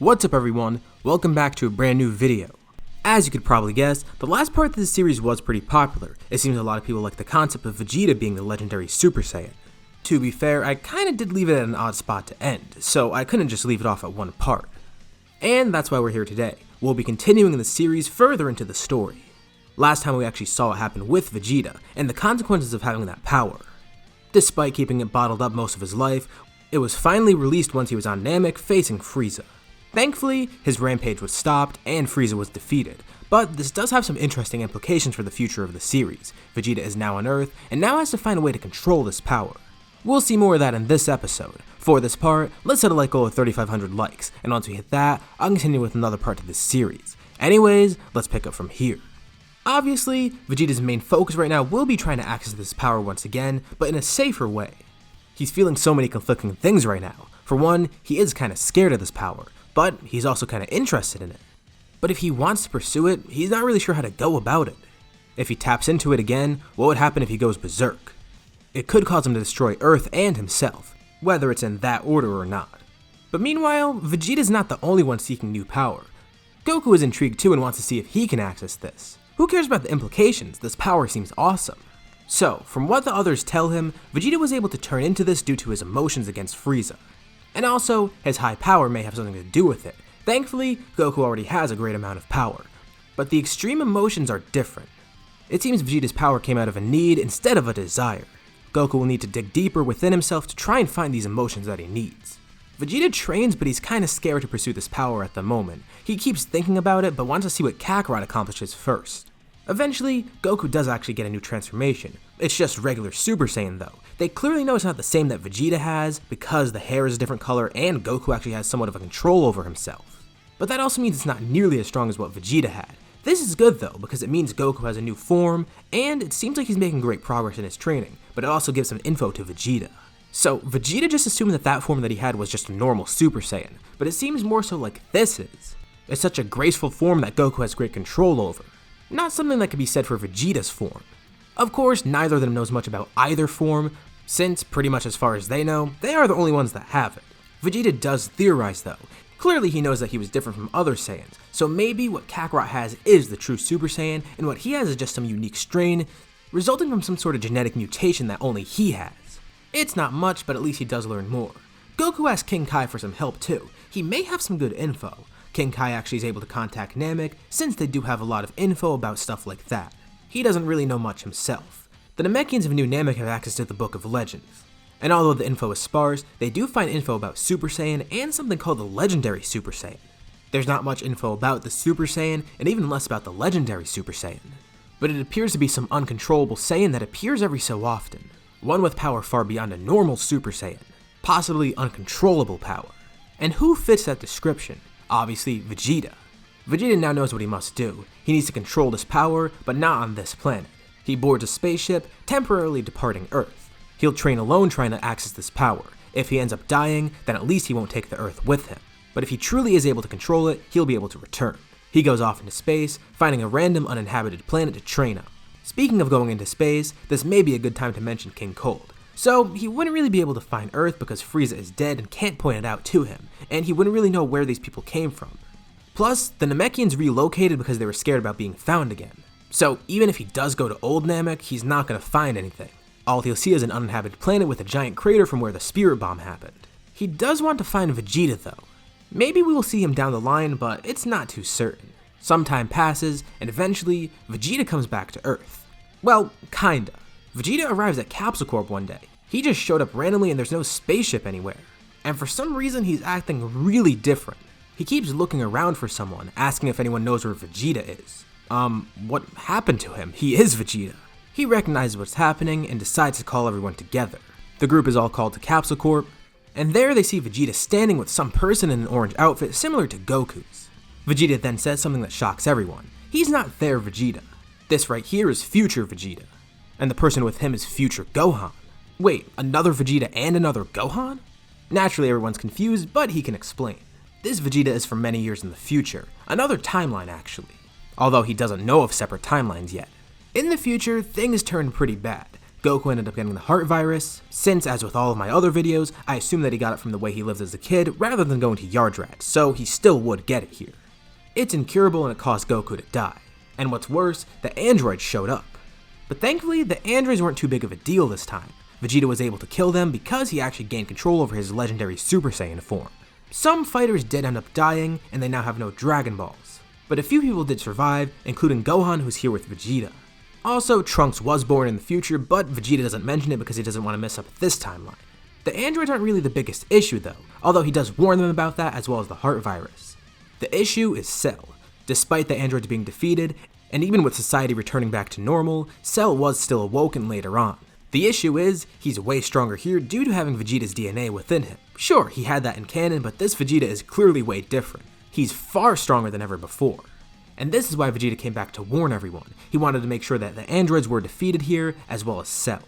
What's up everyone, welcome back to a brand new video. As you could probably guess, the last part of this series was pretty popular. It seems a lot of people like the concept of Vegeta being the legendary Super Saiyan. To be fair, I kinda did leave it at an odd spot to end, so I couldn't just leave it off at one part. And that's why we're here today. We'll be continuing the series further into the story. Last time we actually saw it happen with Vegeta, and the consequences of having that power. Despite keeping it bottled up most of his life, it was finally released once he was on Namek facing Frieza. Thankfully, his rampage was stopped and Frieza was defeated, but this does have some interesting implications for the future of the series. Vegeta is now on Earth, and now has to find a way to control this power. We'll see more of that in this episode. For this part, let's set a like goal of 3,500 likes, and once we hit that, I'll continue with another part to this series. Anyways, let's pick up from here. Obviously, Vegeta's main focus right now will be trying to access this power once again, but in a safer way. He's feeling so many conflicting things right now. For one, he is kinda scared of this power, but he's also kinda interested in it. But if he wants to pursue it, he's not really sure how to go about it. If he taps into it again, what would happen if he goes berserk? It could cause him to destroy Earth and himself, whether it's in that order or not. But meanwhile, Vegeta's not the only one seeking new power. Goku is intrigued too and wants to see if he can access this. Who cares about the implications? This power seems awesome. So, from what the others tell him, Vegeta was able to turn into this due to his emotions against Frieza. And also, his high power may have something to do with it. Thankfully, Goku already has a great amount of power. But the extreme emotions are different. It seems Vegeta's power came out of a need instead of a desire. Goku will need to dig deeper within himself to try and find these emotions that he needs. Vegeta trains, but he's kinda scared to pursue this power at the moment. He keeps thinking about it, but wants to see what Kakarot accomplishes first. Eventually, Goku does actually get a new transformation. It's just regular Super Saiyan though. They clearly know it's not the same that Vegeta has, because the hair is a different color and Goku actually has somewhat of a control over himself. But that also means it's not nearly as strong as what Vegeta had. This is good though, because it means Goku has a new form, and it seems like he's making great progress in his training, but it also gives some info to Vegeta. So, Vegeta just assumed that that form that he had was just a normal Super Saiyan, but it seems more so like this is. It's such a graceful form that Goku has great control over. Not something that could be said for Vegeta's form. Of course, neither of them knows much about either form, since, pretty much as far as they know, they are the only ones that have it. Vegeta does theorize though. Clearly he knows that he was different from other Saiyans, so maybe what Kakarot has is the true Super Saiyan, and what he has is just some unique strain, resulting from some sort of genetic mutation that only he has. It's not much, but at least he does learn more. Goku asks King Kai for some help too. He may have some good info. King Kai actually is able to contact Namek, since they do have a lot of info about stuff like that. He doesn't really know much himself. The Namekians of New Namek have access to the Book of Legends. And although the info is sparse, they do find info about Super Saiyan and something called the Legendary Super Saiyan. There's not much info about the Super Saiyan, and even less about the Legendary Super Saiyan. But it appears to be some uncontrollable Saiyan that appears every so often. One with power far beyond a normal Super Saiyan. Possibly uncontrollable power. And who fits that description? Obviously, Vegeta. Vegeta now knows what he must do. He needs to control this power, but not on this planet. He boards a spaceship, temporarily departing Earth. He'll train alone trying to access this power. If he ends up dying, then at least he won't take the Earth with him. But if he truly is able to control it, he'll be able to return. He goes off into space, finding a random uninhabited planet to train on. Speaking of going into space, this may be a good time to mention King Cold. So, he wouldn't really be able to find Earth because Frieza is dead and can't point it out to him, and he wouldn't really know where these people came from. Plus, the Namekians relocated because they were scared about being found again. So, even if he does go to Old Namek, he's not going to find anything. All he'll see is an uninhabited planet with a giant crater from where the Spirit Bomb happened. He does want to find Vegeta though. Maybe we will see him down the line, but it's not too certain. Some time passes, and eventually, Vegeta comes back to Earth. Well, kinda. Vegeta arrives at Capsule Corp one day. He just showed up randomly and there's no spaceship anywhere. And for some reason he's acting really different. He keeps looking around for someone, asking if anyone knows where Vegeta is. What happened to him? He is Vegeta. He recognizes what's happening and decides to call everyone together. The group is all called to Capsule Corp, and there they see Vegeta standing with some person in an orange outfit similar to Goku's. Vegeta then says something that shocks everyone. He's not their Vegeta. This right here is future Vegeta. And the person with him is future Gohan. Wait, another Vegeta and another Gohan? Naturally everyone's confused, but he can explain. This Vegeta is from many years in the future, another timeline actually. Although he doesn't know of separate timelines yet. In the future, things turn pretty bad. Goku ended up getting the heart virus, since, as with all of my other videos, I assume that he got it from the way he lived as a kid rather than going to yard rats, so he still would get it here. It's incurable and it caused Goku to die. And what's worse, the androids showed up. But thankfully, the androids weren't too big of a deal this time. Vegeta was able to kill them because he actually gained control over his legendary Super Saiyan form. Some fighters did end up dying, and they now have no Dragon Balls. But a few people did survive, including Gohan, who's here with Vegeta. Also, Trunks was born in the future, but Vegeta doesn't mention it because he doesn't want to mess up this timeline. The androids aren't really the biggest issue though, although he does warn them about that as well as the heart virus. The issue is Cell. Despite the androids being defeated, and even with society returning back to normal, Cell was still awoken later on. The issue is, he's way stronger here due to having Vegeta's DNA within him. Sure, he had that in canon, but this Vegeta is clearly way different. He's far stronger than ever before. And this is why Vegeta came back to warn everyone. He wanted to make sure that the androids were defeated here, as well as Cell.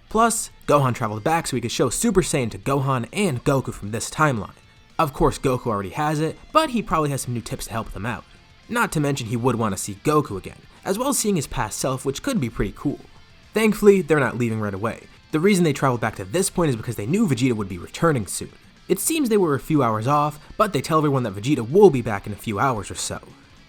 Plus, Gohan traveled back so he could show Super Saiyan to Gohan and Goku from this timeline. Of course, Goku already has it, but he probably has some new tips to help them out. Not to mention he would want to see Goku again, as well as seeing his past self, which could be pretty cool. Thankfully, they're not leaving right away. The reason they traveled back to this point is because they knew Vegeta would be returning soon. It seems they were a few hours off, but they tell everyone that Vegeta will be back in a few hours or so.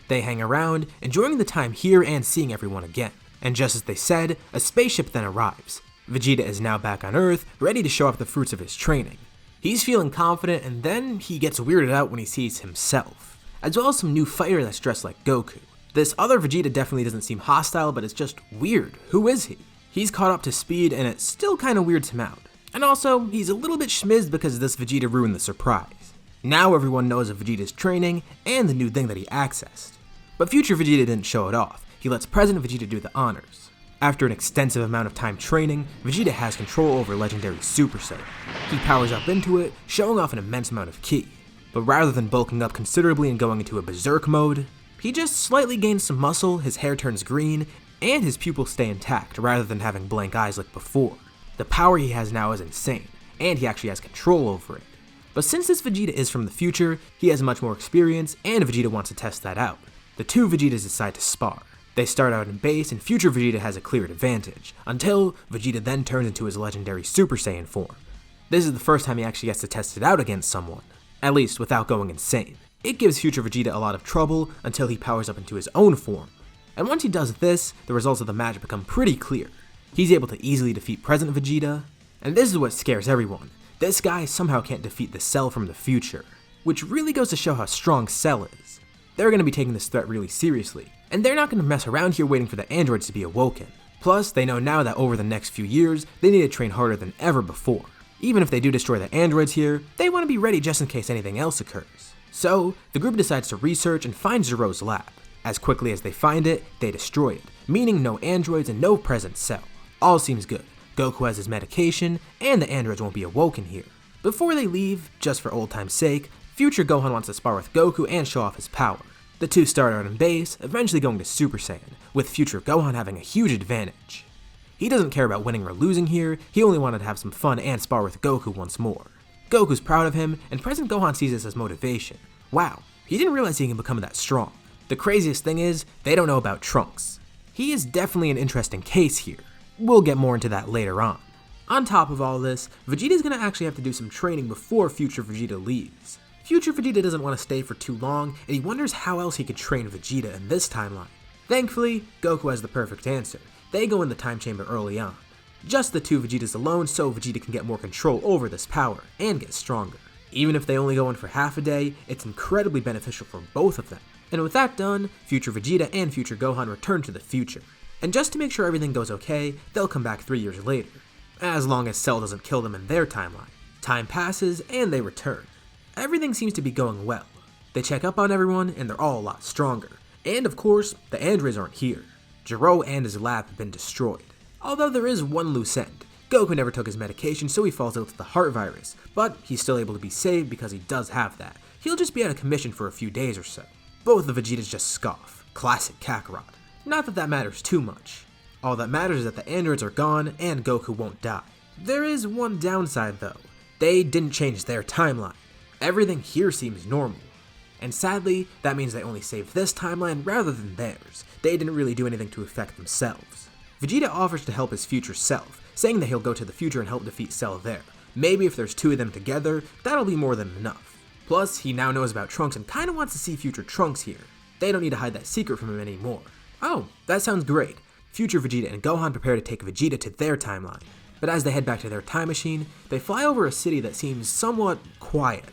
They hang around, enjoying the time here and seeing everyone again. And just as they said, a spaceship then arrives. Vegeta is now back on Earth, ready to show off the fruits of his training. He's feeling confident, and then he gets weirded out when he sees himself, as well as some new fighter that's dressed like Goku. This other Vegeta definitely doesn't seem hostile, but it's just weird. Who is he? He's caught up to speed, and it still kinda weirds him out. And also, he's a little bit schmizzed because this Vegeta ruined the surprise. Now everyone knows of Vegeta's training, and the new thing that he accessed. But future Vegeta didn't show it off. He lets present Vegeta do the honors. After an extensive amount of time training, Vegeta has control over legendary Super Saiyan. He powers up into it, showing off an immense amount of ki. But rather than bulking up considerably and going into a berserk mode, he just slightly gains some muscle, his hair turns green, and his pupils stay intact rather than having blank eyes like before. The power he has now is insane, and he actually has control over it. But since this Vegeta is from the future, he has much more experience, and Vegeta wants to test that out. The two Vegetas decide to spar. They start out in base, and future Vegeta has a clear advantage, until Vegeta then turns into his legendary Super Saiyan form. This is the first time he actually gets to test it out against someone, at least without going insane. It gives future Vegeta a lot of trouble until he powers up into his own form. And once he does this, the results of the match become pretty clear. He's able to easily defeat present Vegeta, and this is what scares everyone. This guy somehow can't defeat the Cell from the future, which really goes to show how strong Cell is. They're going to be taking this threat really seriously, and they're not going to mess around here waiting for the androids to be awoken. Plus, they know now that over the next few years, they need to train harder than ever before. Even if they do destroy the androids here, they want to be ready just in case anything else occurs. So, the group decides to research and find Zero's lab. As quickly as they find it, they destroy it, meaning no androids and no present Cell. All seems good. Goku has his medication, and the androids won't be awoken here. Before they leave, just for old time's sake, future Gohan wants to spar with Goku and show off his power. The two start out in base, eventually going to Super Saiyan, with future Gohan having a huge advantage. He doesn't care about winning or losing here, he only wanted to have some fun and spar with Goku once more. Goku's proud of him, and present Gohan sees this as motivation. Wow, he didn't realize he can become that strong. The craziest thing is, they don't know about Trunks. He is definitely an interesting case here. We'll get more into that later on. On top of all this, Vegeta's gonna actually have to do some training before future Vegeta leaves. Future Vegeta doesn't want to stay for too long, and he wonders how else he could train Vegeta in this timeline. Thankfully, Goku has the perfect answer. They go in the time chamber early on. Just the two Vegetas alone so Vegeta can get more control over this power, and get stronger. Even if they only go in for half a day, it's incredibly beneficial for both of them. And with that done, future Vegeta and future Gohan return to the future. And just to make sure everything goes okay, they'll come back 3 years later. As long as Cell doesn't kill them in their timeline. Time passes, and they return. Everything seems to be going well. They check up on everyone, and they're all a lot stronger. And of course, the androids aren't here. Jiro and his lab have been destroyed. Although there is one loose end. Goku never took his medication, so he falls ill to the heart virus, but he's still able to be saved because he does have that. He'll just be out of commission for a few days or so. Both the Vegetas just scoff. Classic Kakarot. Not that that matters too much. All that matters is that the androids are gone, and Goku won't die. There is one downside though. They didn't change their timeline. Everything here seems normal. And sadly, that means they only saved this timeline rather than theirs. They didn't really do anything to affect themselves. Vegeta offers to help his future self, saying that he'll go to the future and help defeat Cell there. Maybe if there's two of them together, that'll be more than enough. Plus, he now knows about Trunks and kinda wants to see future Trunks here. They don't need to hide that secret from him anymore. Oh, that sounds great. Future Vegeta and Gohan prepare to take Vegeta to their timeline. But as they head back to their time machine, they fly over a city that seems somewhat quiet.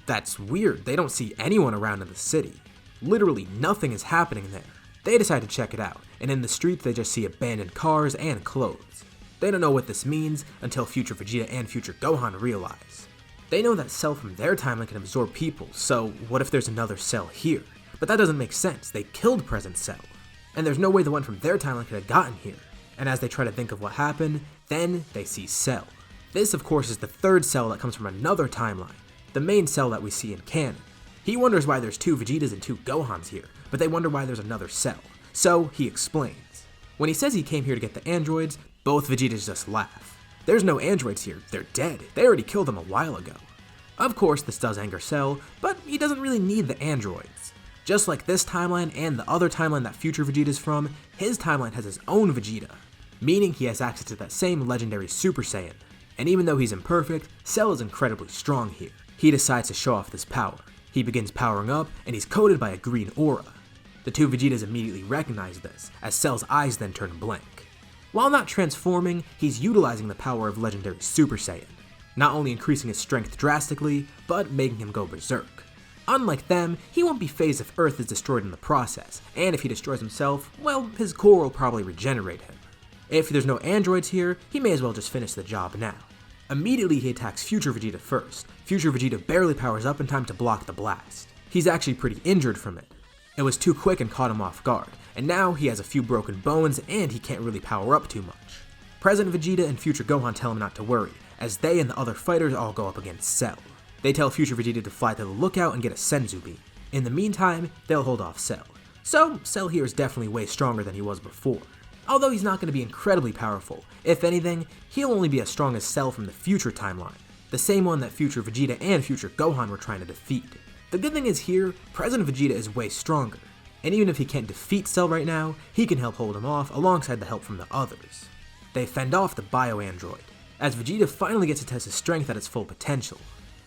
That's weird, they don't see anyone around in the city. Literally nothing is happening there. They decide to check it out, and in the streets they just see abandoned cars and clothes. They don't know what this means until future Vegeta and future Gohan realize. They know that Cell from their timeline can absorb people, so what if there's another Cell here? But that doesn't make sense, they killed present Cell. And there's no way the one from their timeline could have gotten here. And as they try to think of what happened, then they see Cell. This of course is the third Cell that comes from another timeline, the main Cell that we see in canon. He wonders why there's two Vegetas and two Gohans here, but they wonder why there's another Cell. So he explains. When he says he came here to get the androids, both Vegetas just laugh. There's no androids here, they're dead. They already killed them a while ago. Of course, this does anger Cell, but he doesn't really need the androids. Just like this timeline and the other timeline that future Vegeta's from, his timeline has his own Vegeta, meaning he has access to that same legendary Super Saiyan. And even though he's imperfect, Cell is incredibly strong here. He decides to show off this power. He begins powering up, and he's coated by a green aura. The two Vegetas immediately recognize this, as Cell's eyes then turn blank. While not transforming, he's utilizing the power of legendary Super Saiyan, not only increasing his strength drastically, but making him go berserk. Unlike them, he won't be phased if Earth is destroyed in the process, and if he destroys himself, well, his core will probably regenerate him. If there's no androids here, he may as well just finish the job now. Immediately he attacks future Vegeta first. Future Vegeta barely powers up in time to block the blast. He's actually pretty injured from it. It was too quick and caught him off guard, and now he has a few broken bones and he can't really power up too much. Present Vegeta and future Gohan tell him not to worry, as they and the other fighters all go up against Cell. They tell future Vegeta to fly to the lookout and get a Senzu beam. In the meantime, they'll hold off Cell. So Cell here is definitely way stronger than he was before. Although he's not going to be incredibly powerful, if anything, he'll only be as strong as Cell from the future timeline, the same one that future Vegeta and future Gohan were trying to defeat. The good thing is here, present Vegeta is way stronger, and even if he can't defeat Cell right now, he can help hold him off alongside the help from the others. They fend off the bio-android, as Vegeta finally gets to test his strength at its full potential.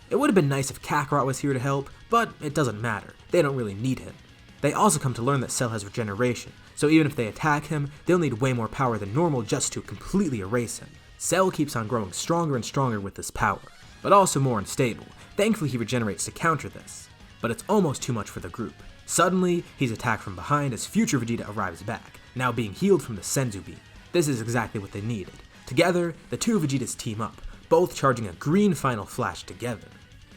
It would have been nice if Kakarot was here to help, but it doesn't matter, they don't really need him. They also come to learn that Cell has regeneration, so even if they attack him, they'll need way more power than normal just to completely erase him. Cell keeps on growing stronger and stronger with this power, but also more unstable. Thankfully he regenerates to counter this, but it's almost too much for the group. Suddenly, he's attacked from behind as future Vegeta arrives back, now being healed from the Senzu beam. This is exactly what they needed. Together, the two Vegetas team up, both charging a green final flash together.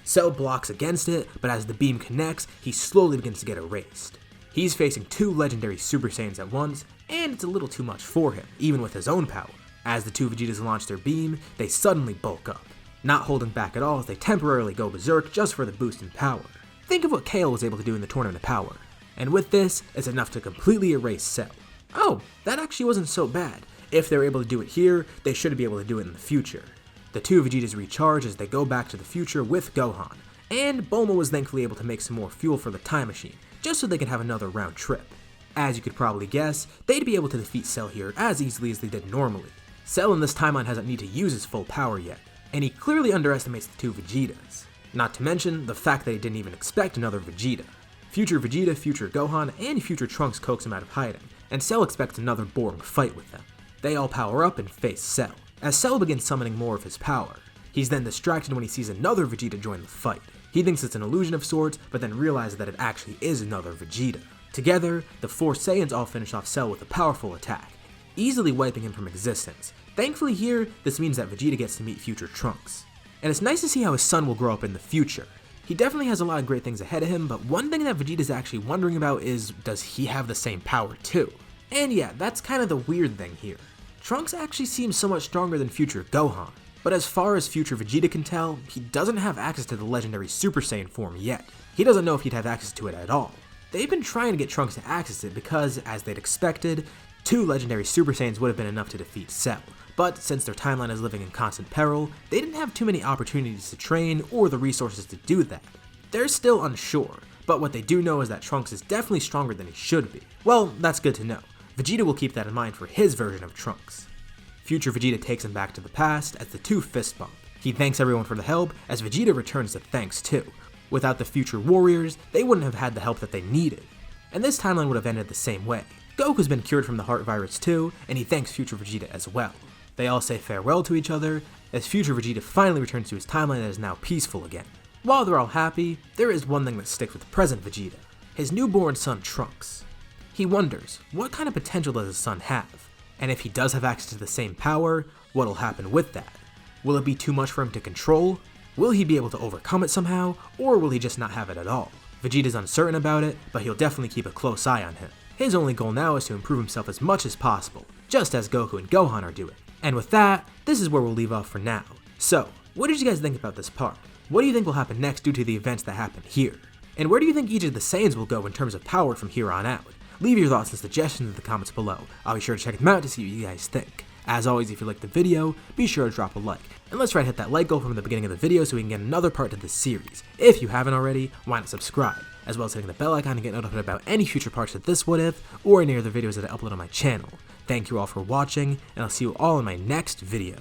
Cell blocks against it, but as the beam connects, he slowly begins to get erased. He's facing two legendary Super Saiyans at once, and it's a little too much for him, even with his own power. As the two Vegetas launch their beam, they suddenly bulk up, not holding back at all as they temporarily go berserk just for the boost in power. Think of what Kale was able to do in the Tournament of Power, and with this, it's enough to completely erase Cell. Oh, that actually wasn't so bad. If they're able to do it here, they should be able to do it in the future. The two Vegetas recharge as they go back to the future with Gohan, and Bulma was thankfully able to make some more fuel for the time machine, just so they could have another round trip. As you could probably guess, they'd be able to defeat Cell here as easily as they did normally. Cell in this timeline doesn't need to use his full power yet, and he clearly underestimates the two Vegetas. Not to mention the fact that he didn't even expect another Vegeta. Future Vegeta, future Gohan, and future Trunks coax him out of hiding, and Cell expects another boring fight with them. They all power up and face Cell, as Cell begins summoning more of his power. He's then distracted when he sees another Vegeta join the fight. He thinks it's an illusion of sorts, but then realizes that it actually is another Vegeta. Together, the four Saiyans all finish off Cell with a powerful attack, easily wiping him from existence. Thankfully here, this means that Vegeta gets to meet future Trunks. And it's nice to see how his son will grow up in the future. He definitely has a lot of great things ahead of him, but one thing that Vegeta's actually wondering about is, does he have the same power too? And yeah, that's kind of the weird thing here. Trunks actually seems so much stronger than future Gohan, but as far as future Vegeta can tell, he doesn't have access to the legendary Super Saiyan form yet. He doesn't know if he'd have access to it at all. They've been trying to get Trunks to access it because, as they'd expected, two legendary Super Saiyans would have been enough to defeat Cell. But since their timeline is living in constant peril, they didn't have too many opportunities to train or the resources to do that. They're still unsure, but what they do know is that Trunks is definitely stronger than he should be. Well, that's good to know. Vegeta will keep that in mind for his version of Trunks. Future Vegeta takes him back to the past as the two fist bump. He thanks everyone for the help, as Vegeta returns the thanks too. Without the future warriors, they wouldn't have had the help that they needed. And this timeline would have ended the same way. Goku's been cured from the heart virus too, and he thanks Future Vegeta as well. They all say farewell to each other, as Future Vegeta finally returns to his timeline that is now peaceful again. While they're all happy, there is one thing that sticks with present Vegeta, his newborn son Trunks. He wonders, what kind of potential does his son have? And if he does have access to the same power, what'll happen with that? Will it be too much for him to control? Will he be able to overcome it somehow, or will he just not have it at all? Vegeta's uncertain about it, but he'll definitely keep a close eye on him. His only goal now is to improve himself as much as possible, just as Goku and Gohan are doing. And with that, this is where we'll leave off for now. So, what did you guys think about this part? What do you think will happen next due to the events that happen here? And where do you think each of the Saiyans will go in terms of power from here on out? Leave your thoughts and suggestions in the comments below. I'll be sure to check them out to see what you guys think. As always, if you liked the video, be sure to drop a like. And let's try to hit that like goal from the beginning of the video so we can get another part to this series. If you haven't already, why not subscribe, as well as hitting the bell icon to get notified about any future parts of this What If, or any other videos that I upload on my channel. Thank you all for watching, and I'll see you all in my next video.